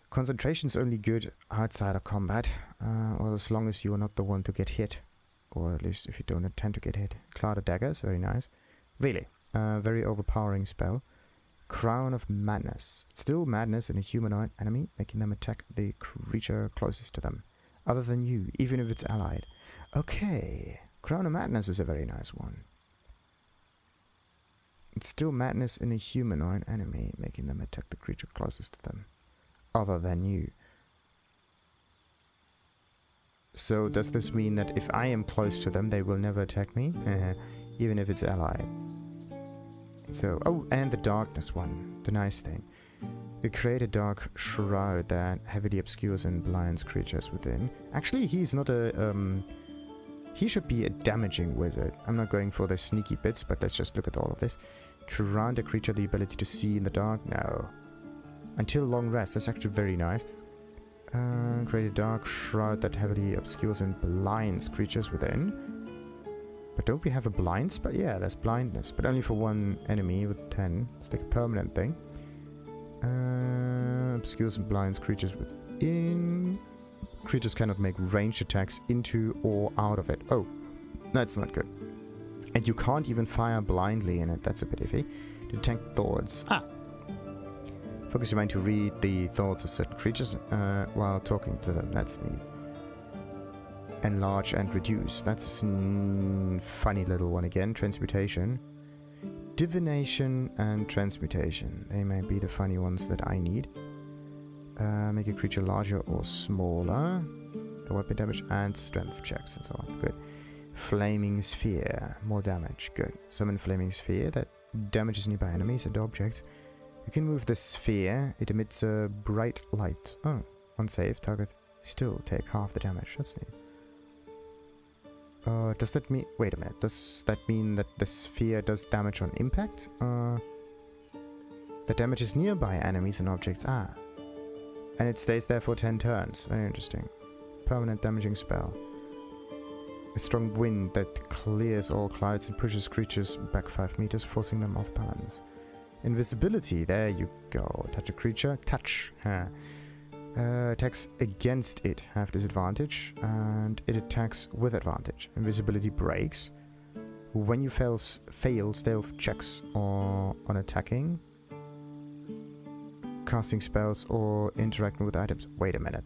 concentration's only good outside of combat. Or as long as you are not the one to get hit. Or at least if you don't intend to get hit. Cloud of Daggers, very nice. Really, very overpowering spell. Crown of Madness. Still madness in a humanoid enemy, making them attack the creature closest to them. Other than you, even if it's allied. Okay, Crown of Madness is a very nice one. It's still madness in a humanoid enemy, making them attack the creature closest to them. Other than you. So does this mean that if I am close to them, they will never attack me? Even if it's allied. So, oh, and the darkness one, the nice thing. We create a dark shroud that heavily obscures and blinds creatures within. Actually, he's not a, he should be a damaging wizard. I'm not going for the sneaky bits, but let's just look at all of this. Grant a creature the ability to see in the dark? No. Until long rest, that's actually very nice. Create a dark shroud that heavily obscures and blinds creatures within. But don't we have a blind spell? Yeah, there's blindness, but only for one enemy with 10. It's like a permanent thing. Obscures and blinds creatures within. Creatures cannot make ranged attacks into or out of it. Oh, that's not good. And you can't even fire blindly in it. That's a bit iffy. Detect thoughts. Focus your mind to read the thoughts of certain creatures while talking to them. That's neat. Enlarge and reduce. That's a funny little one again. Transmutation. Divination and transmutation. They may be the funny ones that I need. Make a creature larger or smaller. The weapon damage and strength checks and so on. Good. Flaming Sphere. More damage. Good. Summon Flaming Sphere that damages nearby enemies and objects. You can move the sphere. It emits a bright light. Oh. Unsafe. Target still take half the damage. That's neat. Does that mean... Wait a minute. Does that mean that the sphere does damage on impact? That damages nearby enemies and objects. And it stays there for 10 turns. Very interesting. Permanent damaging spell. A strong wind that clears all clouds and pushes creatures back 5 meters, forcing them off balance. Invisibility. There you go. Touch a creature. Touch. Attacks against it have disadvantage, and it attacks with advantage. Invisibility breaks when you fail stealth checks or on attacking, casting spells, or interacting with items. Wait a minute.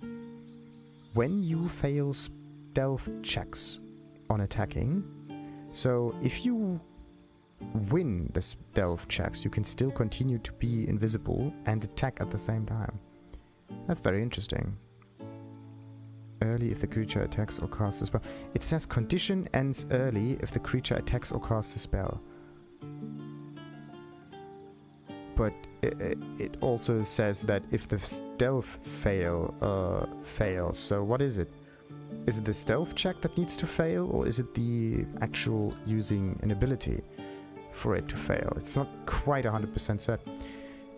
When you fail stealth checks on attacking, so if you win the stealth checks, you can still continue to be invisible and attack at the same time. That's very interesting. Early if the creature attacks or casts a spell. It says condition ends early if the creature attacks or casts a spell. but it also says that if the stealth fails, so what is it? Is it the stealth check that needs to fail, or is it the actual using an ability for it to fail? It's not quite 100% certain.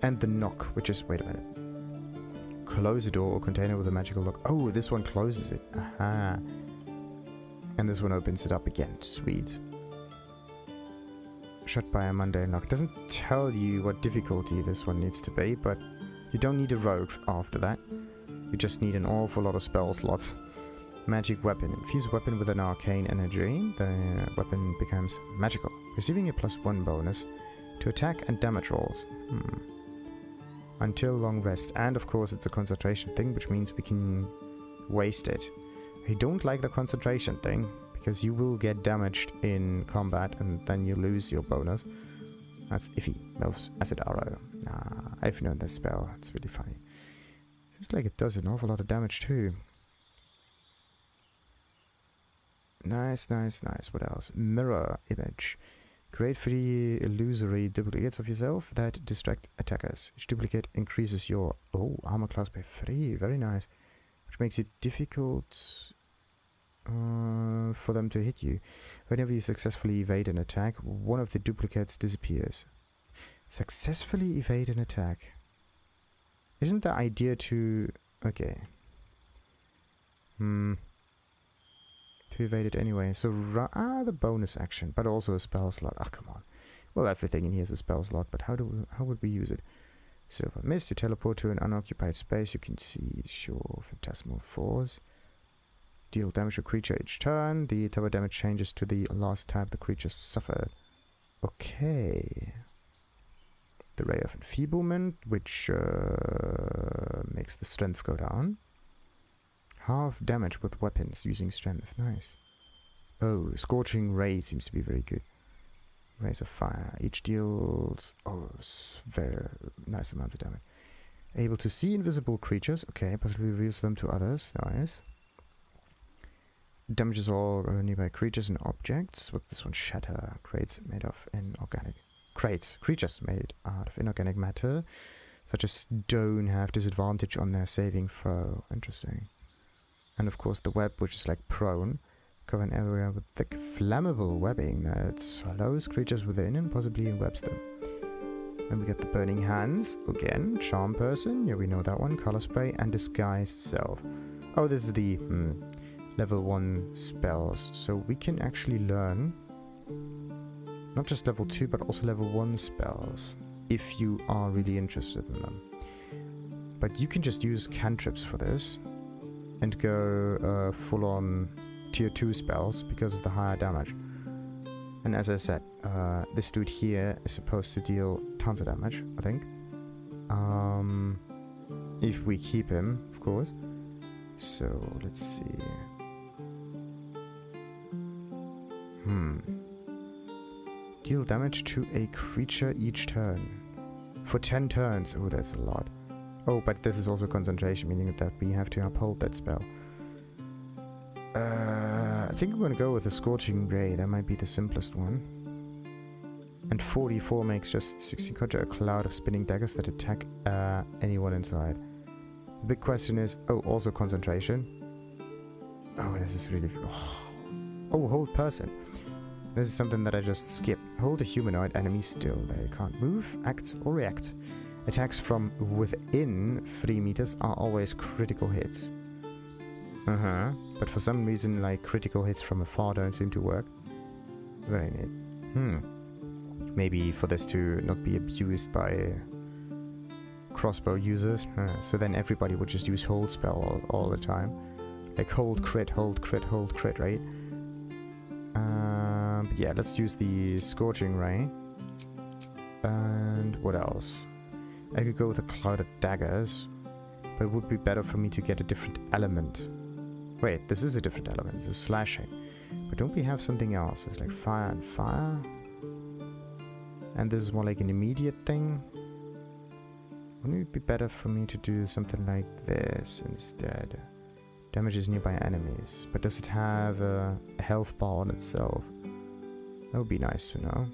And the knock, which is, wait a minute. Close a door or container with a magical lock. Oh, this one closes it. Aha. And this one opens it up again. Sweet. Shut by a mundane lock. Doesn't tell you what difficulty this one needs to be, but you don't need a rogue after that. You just need an awful lot of spell slots. Magic weapon. Infuse weapon with an arcane energy. The weapon becomes magical, receiving a +1 bonus to attack and damage rolls. Until long rest. And of course it's a concentration thing, which means we can waste it. I don't like the concentration thing, because you will get damaged in combat and then you lose your bonus. That's iffy. Melf's Acid Arrow. I've known this spell. It's really funny. Seems like it does an awful lot of damage too. Nice, nice, nice. What else? Mirror Image. Create 3 illusory duplicates of yourself that distract attackers. Each duplicate increases your armor class by 3. Very nice. Which makes it difficult for them to hit you. Whenever you successfully evade an attack, one of the duplicates disappears. Successfully evade an attack. Isn't the idea to... Okay. To evade it anyway. So, the bonus action, but also a spell slot. Ah, come on. Well, everything in here is a spell slot, but how would we use it? Silver Mist, you teleport to an unoccupied space. You can see, sure, Phantasmal Force. Deal damage to a creature each turn. The tower damage changes to the last tab the creature suffered. Okay. The Ray of Enfeeblement, which makes the strength go down. Half damage with weapons using strength. Nice. Oh, Scorching Ray seems to be very good. Rays of Fire. Each deals... very nice amounts of damage. Able to see invisible creatures. Okay, possibly reveals them to others. Nice. Damages all nearby creatures and objects. What's this one? Shatter. Crates made of inorganic... Creatures made out of inorganic matter, such as stone, have disadvantage on their saving throw. Interesting. And of course the web, which is like prone. Cover an area with thick flammable webbing that slows creatures within and possibly webs them. Then we get the Burning Hands. Again, Charm Person. Yeah, we know that one. Color Spray and Disguise Self. Oh, this is the level 1 spells. So we can actually learn not just level 2, but also level 1 spells, if you are really interested in them. But you can just use cantrips for this, and go full-on tier 2 spells, because of the higher damage. And as I said, this dude here is supposed to deal tons of damage, I think. If we keep him, of course. So, let's see. Deal damage to a creature each turn. For 10 turns. Oh, that's a lot. Oh, but this is also concentration, meaning that we have to uphold that spell. I think I'm gonna go with the Scorching Ray. That might be the simplest one. And 44 makes just 16 conjure a cloud of spinning daggers that attack anyone inside. The big question is... Oh, also concentration. Oh, this is really... Oh, hold person. This is something that I just skipped. Hold a humanoid enemy still. They can't move, act, or react. Attacks from within 3 meters are always critical hits. But for some reason, like, critical hits from afar don't seem to work. Very neat. Maybe for this to not be abused by crossbow users. So then everybody would just use hold spell all the time. Like hold crit, right? But yeah, let's use the Scorching Ray. And what else? I could go with a Cloud of Daggers, but it would be better for me to get a different element. Wait, this is a different element. This is slashing. But don't we have something else? It's like fire and fire. And this is more like an immediate thing. Wouldn't it be better for me to do something like this instead? Damages nearby enemies. But does it have a health bar on itself? That would be nice to know.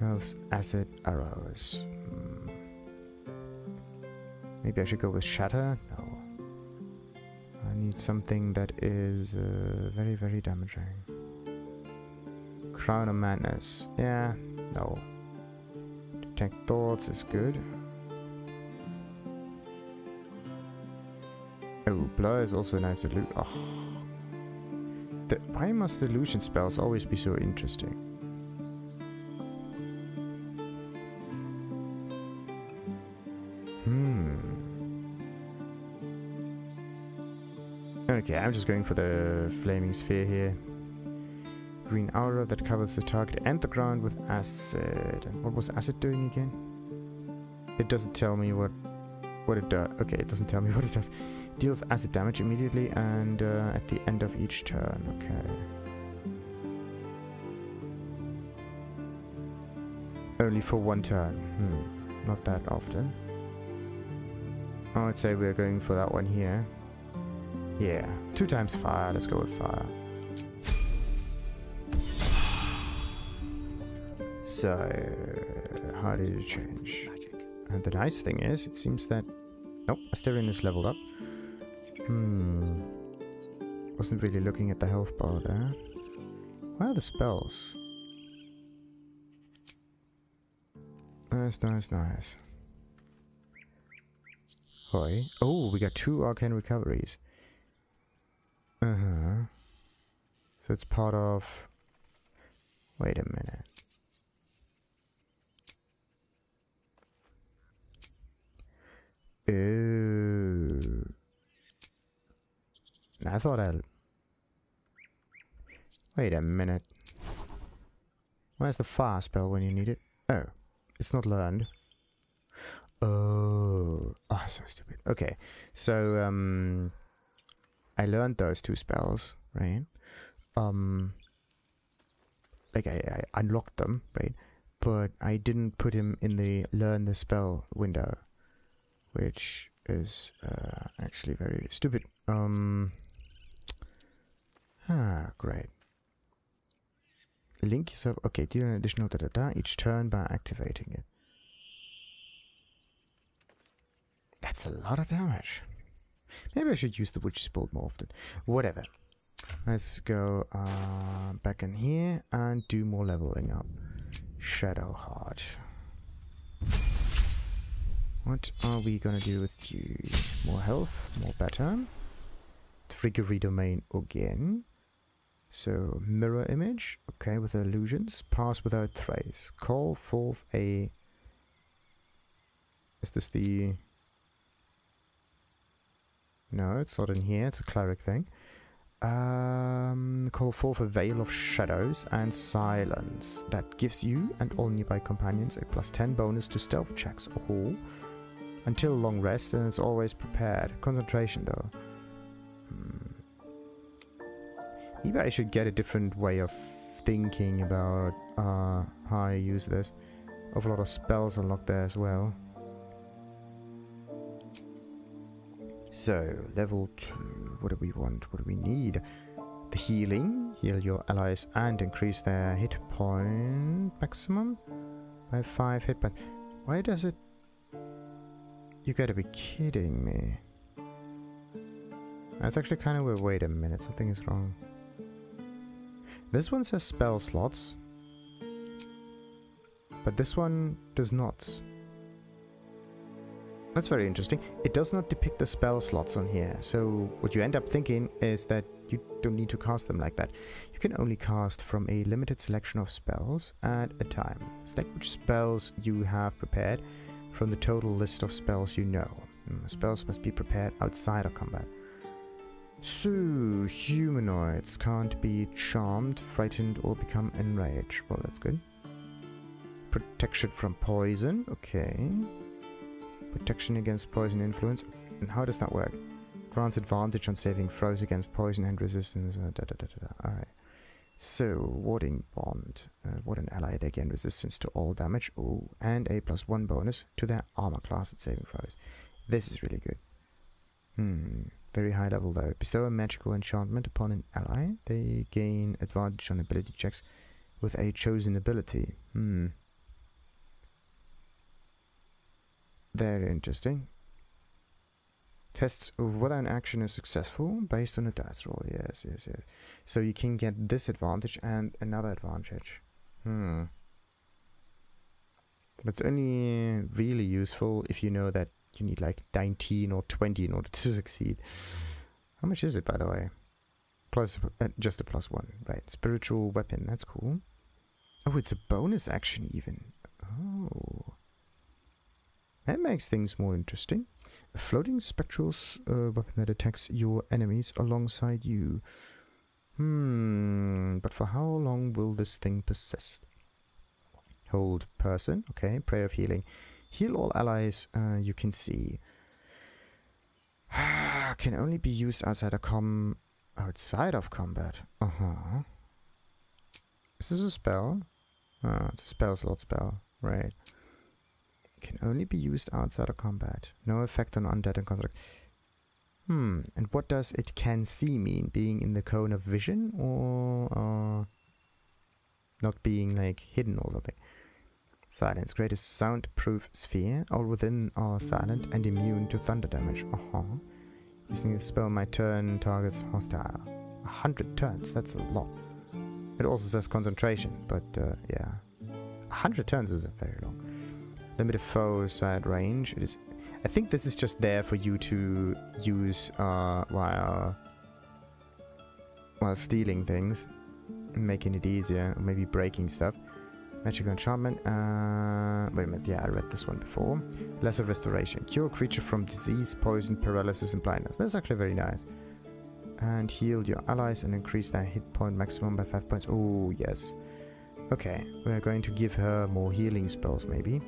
Those acid arrows. Maybe I should go with shatter? No. I need something that is very, very damaging. Crown of Madness. Yeah, no. Detect thoughts is good. Oh, Blur is also a nice illusion. Oh. Why must the illusion spells always be so interesting? Okay, I'm just going for the flaming sphere here. Green aura that covers the target and the ground with acid. And what was acid doing again? It doesn't tell me what it does. Okay, it doesn't tell me what it does. Deals acid damage immediately and at the end of each turn. Okay. Only for one turn. Not that often. I would say we're going for that one here. Yeah, 2 times fire. Let's go with fire. So, how did it change? And the nice thing is, it seems that... Nope, Astarion is leveled up. Wasn't really looking at the health bar there. Where are the spells? Nice, nice, nice. Hoi. Oh, we got 2 arcane recoveries. So it's part of... Wait a minute. Oh. I thought I'll... Wait a minute. Where's the fire spell when you need it? Oh, it's not learned. Oh, so stupid. Okay, so I learned those 2 spells, right? Like I unlocked them, right? But I didn't put him in the learn the spell window, which is actually very stupid. Great. Link yourself. Okay, deal an additional each turn by activating it. That's a lot of damage. Maybe I should use the Witch's Bolt more often. Whatever. Let's go back in here and do more leveling up. Shadowheart. What are we gonna do with you? More health, more better. Trickery domain again. So, mirror image. Okay, with illusions. Pass without trace. Call forth a... Is this the... No, it's not in here. It's a cleric thing. Call forth a veil of shadows and silence. That gives you and all nearby companions a +10 bonus to stealth checks. Oh. Until long rest, and it's always prepared. Concentration though. Maybe I should get a different way of thinking about how I use this. Of a lot of spells unlocked there as well. So, level 2. What do we want? What do we need? The healing. Heal your allies and increase their hit point maximum by 5 hit points. Why does it... You gotta be kidding me. That's actually kind of a... Wait a minute, something is wrong. This one says spell slots, but this one does not. That's very interesting. It does not depict the spell slots on here, so what you end up thinking is that you don't need to cast them like that. You can only cast from a limited selection of spells at a time. Select which spells you have prepared from the total list of spells you know. Spells must be prepared outside of combat. So, humanoids can't be charmed, frightened, or become enraged. Well, that's good. Protection from poison. Okay. Protection against poison influence. And how does that work? Grants advantage on saving throws against poison and resistance. Alright. So, warding bond. What an ally. They gain resistance to all damage. Oh, and a +1 bonus to their armor class at saving throws. This is really good. Very high level though. Bestow a magical enchantment upon an ally. They gain advantage on ability checks with a chosen ability. Very interesting. Tests whether an action is successful based on a dice roll. Yes, yes, yes. So you can get this advantage and another advantage. But it's only really useful if you know that you need like 19 or 20 in order to succeed. How much is it, by the way? Plus, just a +1, right? Spiritual weapon, that's cool. Oh, it's a bonus action even. Oh. That makes things more interesting. A floating spectral weapon that attacks your enemies alongside you. But for how long will this thing persist? Hold person. Okay, prayer of healing. Heal all allies you can see. Can only be used outside of combat. Is this a spell? It's a spell slot spell. Right. Can only be used outside of combat. No effect on undead and construct. And what does it can see mean? Being in the cone of vision or not being like hidden or something? Silence. Create a soundproof sphere. All within are silent and immune to thunder damage. Using the spell, my turn targets hostile. 100 turns. That's a lot. It also says concentration, but yeah. 100 turns isn't very long. Limited foe side range. It is. I think this is just there for you to use while stealing things, and making it easier, or maybe breaking stuff. Magical enchantment. Wait a minute. Yeah, I read this one before. Lesser restoration. Cure a creature from disease, poison, paralysis, and blindness. That's actually very nice. And heal your allies and increase their hit point maximum by 5 points. Oh yes. Okay, we're going to give her more healing spells, maybe.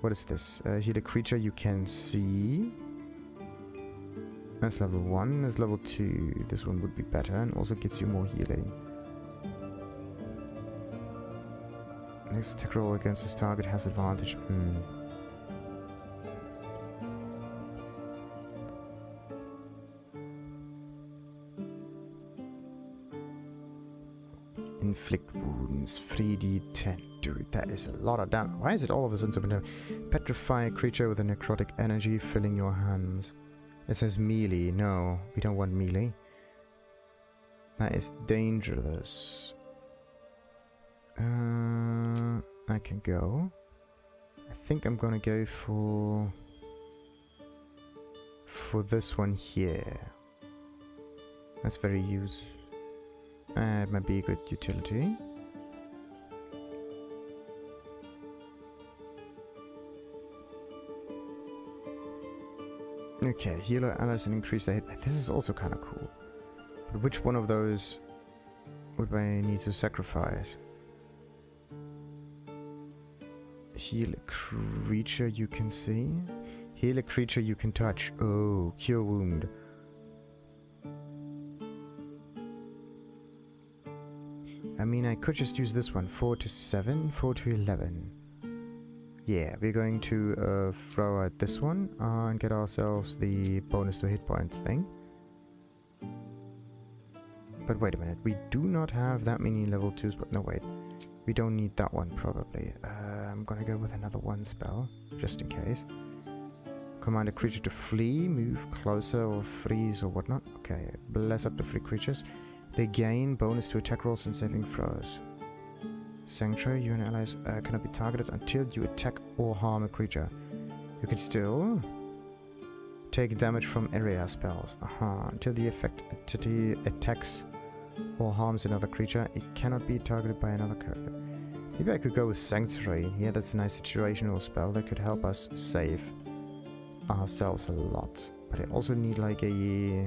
What is this? Heal a creature you can see. That's level 1. That's level 2. This one would be better and also gets you more healing. Next attack roll against this target has advantage. Inflict wounds. 3d10. Dude, that is a lot of damage. Why is it all of a sudden so much? Petrify a creature with a necrotic energy filling your hands. It says melee. No, we don't want melee. That is dangerous. I can go. I think I'm gonna go for this one here. That's very useful. It might be a good utility. Okay, healer allies and increase their hit. This is also kind of cool. But which one of those would I need to sacrifice? Heal a creature you can see. Heal a creature you can touch. Oh, cure wound. I mean, I could just use this one. 4 to 7, 4 to 11. Yeah, we're going to throw out this one and get ourselves the bonus to hit points thing. But wait a minute, we do not have that many level 2s, but no wait. We don't need that one probably. I'm gonna go with another one spell, just in case. Command a creature to flee, move closer or freeze or whatnot. Okay, bless up the free creatures. They gain bonus to attack rolls and saving throws. Sanctuary, you and allies cannot be targeted until you attack or harm a creature. You can still take damage from area spells. Until the effect entity attacks or harms another creature, it cannot be targeted by another character. Maybe I could go with Sanctuary. Yeah, that's a nice situational spell that could help us save ourselves a lot. But I also need like a...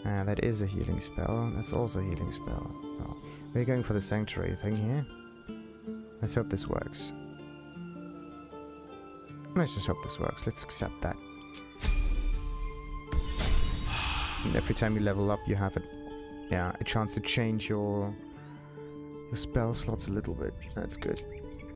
that is a healing spell. That's also a healing spell. Oh. We're going for the Sanctuary thing here. Let's hope this works. Let's just hope this works. Let's accept that. And every time you level up, you have a chance to change your spell slots a little bit. That's good.